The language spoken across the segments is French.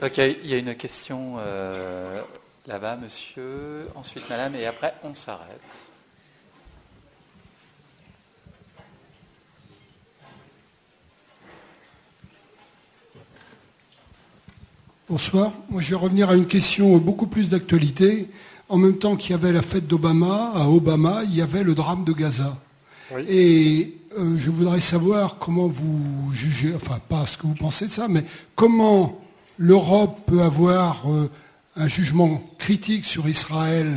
Donc il y a une question là-bas, monsieur, ensuite madame, et après on s'arrête. Bonsoir. Moi, je vais revenir à une question beaucoup plus d'actualité. En même temps qu'il y avait la fête d'Obama, à Obama, il y avait le drame de Gaza. Oui. Et je voudrais savoir comment vous jugez, enfin pas ce que vous pensez de ça, mais comment l'Europe peut avoir un jugement critique sur Israël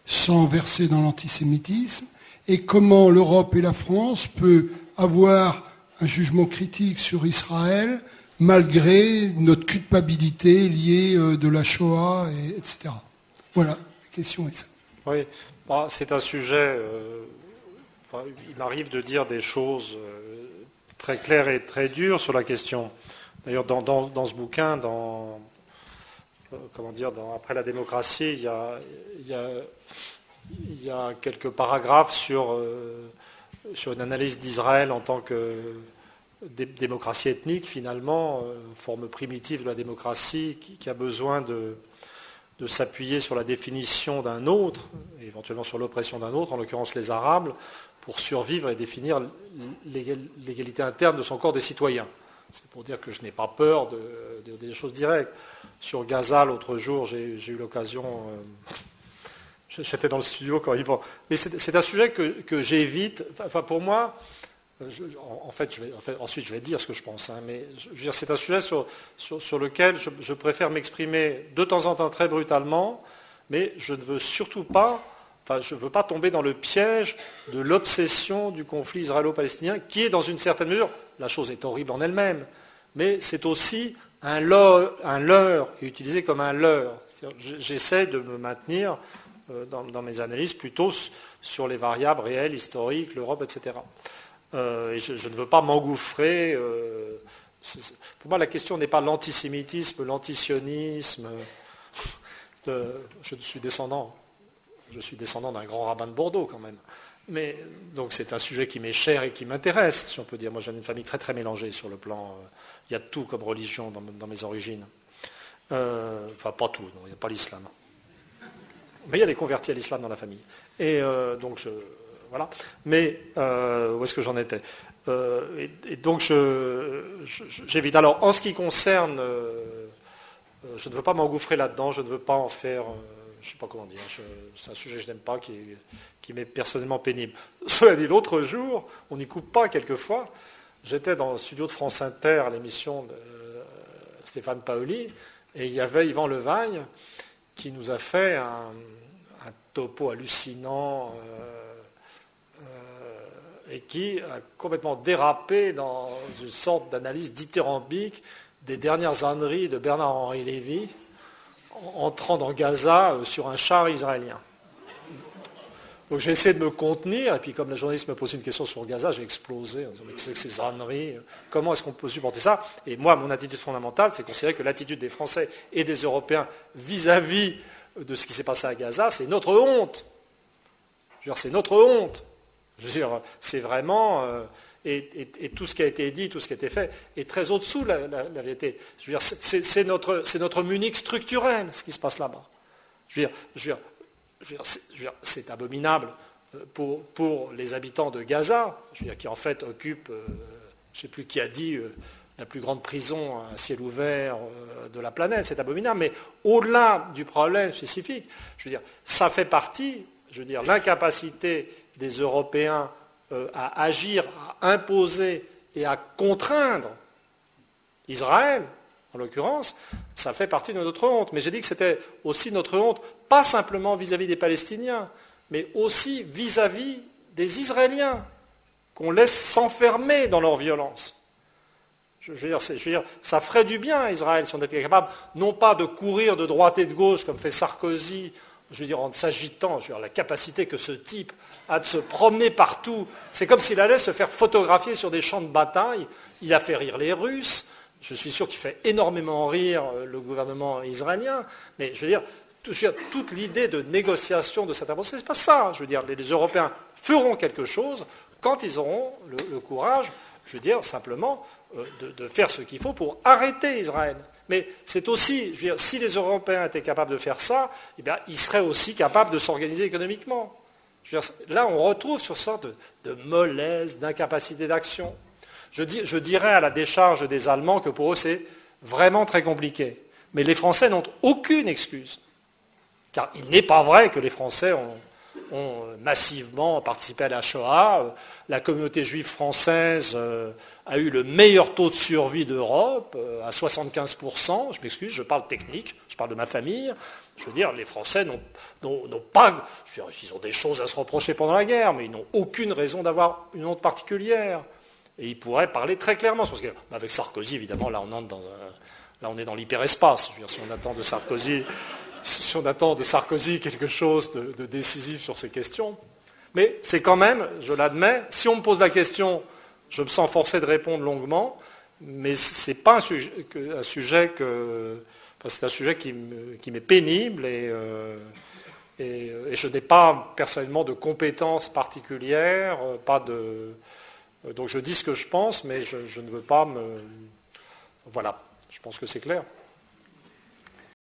sans verser dans l'antisémitisme, et comment l'Europe et la France peuvent avoir un jugement critique sur Israël malgré notre culpabilité liée de la Shoah, etc. Voilà, la question est ça. Oui, bon, c'est un sujet... il m'arrive de dire des choses très claires et très dures sur la question. D'ailleurs, dans ce bouquin, Après la démocratie, il y a quelques paragraphes sur une analyse d'Israël en tant que démocratie ethnique, finalement, forme primitive de la démocratie qui a besoin de s'appuyer sur la définition d'un autre, et éventuellement sur l'oppression d'un autre, en l'occurrence les Arabes, pour survivre et définir l'égalité interne de son corps des citoyens. C'est pour dire que je n'ai pas peur de dire des choses directes. Sur Gaza, l'autre jour, j'ai eu l'occasion... J'étais dans le studio quand il... Mais c'est un sujet que j'évite. Enfin, pour moi... ensuite, je vais dire ce que je pense. Mais je veux dire, c'est un sujet sur lequel je préfère m'exprimer de temps en temps très brutalement, mais je ne veux surtout pas... Enfin, je ne veux pas tomber dans le piège de l'obsession du conflit israélo-palestinien, qui est dans une certaine mesure, la chose est horrible en elle-même, mais c'est aussi un leurre, et utilisé comme un leurre. J'essaie de me maintenir dans mes analyses plutôt sur les variables réelles, historiques, l'Europe, etc. Et je ne veux pas m'engouffrer. Pour moi, la question n'est pas l'antisémitisme, l'antisionisme. Je suis descendant d'un grand rabbin de Bordeaux quand même. Mais donc c'est un sujet qui m'est cher et qui m'intéresse, si on peut dire. Moi, j'ai une famille très très mélangée sur le plan. Il y a tout comme religion dans mes origines. Enfin, pas tout, non, il n'y a pas l'islam. Mais il y a des convertis à l'islam dans la famille. Et donc voilà. Mais où est-ce que j'en étais et donc j'évite. Alors en ce qui concerne, je ne veux pas m'engouffrer là-dedans, je ne veux pas en faire. Je ne sais pas comment dire, c'est un sujet que je n'aime pas, qui m'est personnellement pénible. Cela dit, l'autre jour, on n'y coupe pas quelquefois, j'étais dans le studio de France Inter à l'émission de Stéphane Paoli, et il y avait Yvan Levagne qui nous a fait un topo hallucinant et qui a complètement dérapé dans une sorte d'analyse dithyrambique des dernières âneries de Bernard-Henri Lévy, entrant dans Gaza sur un char israélien. Donc j'ai essayé de me contenir, et puis comme la journaliste me posait une question sur Gaza, j'ai explosé en disant mais qu'est-ce que c'est ces âneries, comment est-ce qu'on peut supporter ça? Et moi, mon attitude fondamentale, c'est considérer que l'attitude des Français et des Européens vis-à-vis de ce qui s'est passé à Gaza, c'est notre honte. Je veux dire, c'est notre honte. Je veux dire, c'est vraiment... Et tout ce qui a été dit, tout ce qui a été fait, est très au-dessous de la vérité. Je veux dire, c'est notre Munich structurel, ce qui se passe là-bas. Je veux dire, c'est abominable pour les habitants de Gaza, je veux dire, qui en fait occupent, je ne sais plus qui a dit, la plus grande prison à ciel ouvert de la planète. C'est abominable. Mais au-delà du problème spécifique, je veux dire, ça fait partie, je veux dire, l'incapacité des Européens à agir, à imposer et à contraindre Israël, en l'occurrence, ça fait partie de notre honte. Mais j'ai dit que c'était aussi notre honte, pas simplement vis-à-vis des Palestiniens, mais aussi vis-à-vis des Israéliens, qu'on laisse s'enfermer dans leur violence. Je veux dire, ça ferait du bien à Israël si on était capable, non pas de courir de droite et de gauche, comme fait Sarkozy, je veux dire, en s'agitant, je veux dire, la capacité que ce type a de se promener partout. C'est comme s'il allait se faire photographier sur des champs de bataille. Il a fait rire les Russes. Je suis sûr qu'il fait énormément rire le gouvernement israélien. Mais je veux dire, toute l'idée de négociation de cette avancée, c'est pas ça. Je veux dire, les Européens feront quelque chose quand ils auront le courage, je veux dire, simplement, de faire ce qu'il faut pour arrêter Israël. Mais c'est aussi, je veux dire, si les Européens étaient capables de faire ça, eh bien, ils seraient aussi capables de s'organiser économiquement. Je veux dire, là, on retrouve sur cette sorte de mollesse, d'incapacité d'action. Je dirais à la décharge des Allemands que pour eux, c'est vraiment très compliqué. Mais les Français n'ont aucune excuse. Car il n'est pas vrai que les Français ont massivement participé à la Shoah. La communauté juive française a eu le meilleur taux de survie d'Europe, à 75%. Je m'excuse, je parle technique, je parle de ma famille. Je veux dire, les Français n'ont pas... Je veux dire, ils ont des choses à se reprocher pendant la guerre, mais ils n'ont aucune raison d'avoir une honte particulière. Et ils pourraient parler très clairement. Parce qu'avec Sarkozy, évidemment, là on est dans l'hyperespace. Je veux dire, si on attend de Sarkozy quelque chose de décisif sur ces questions. Mais c'est quand même, je l'admets, si on me pose la question, je me sens forcé de répondre longuement, mais c'est pas un sujet qui m'est pénible et je n'ai pas personnellement de compétences particulières, donc je dis ce que je pense, mais je ne veux pas me... Voilà, je pense que c'est clair.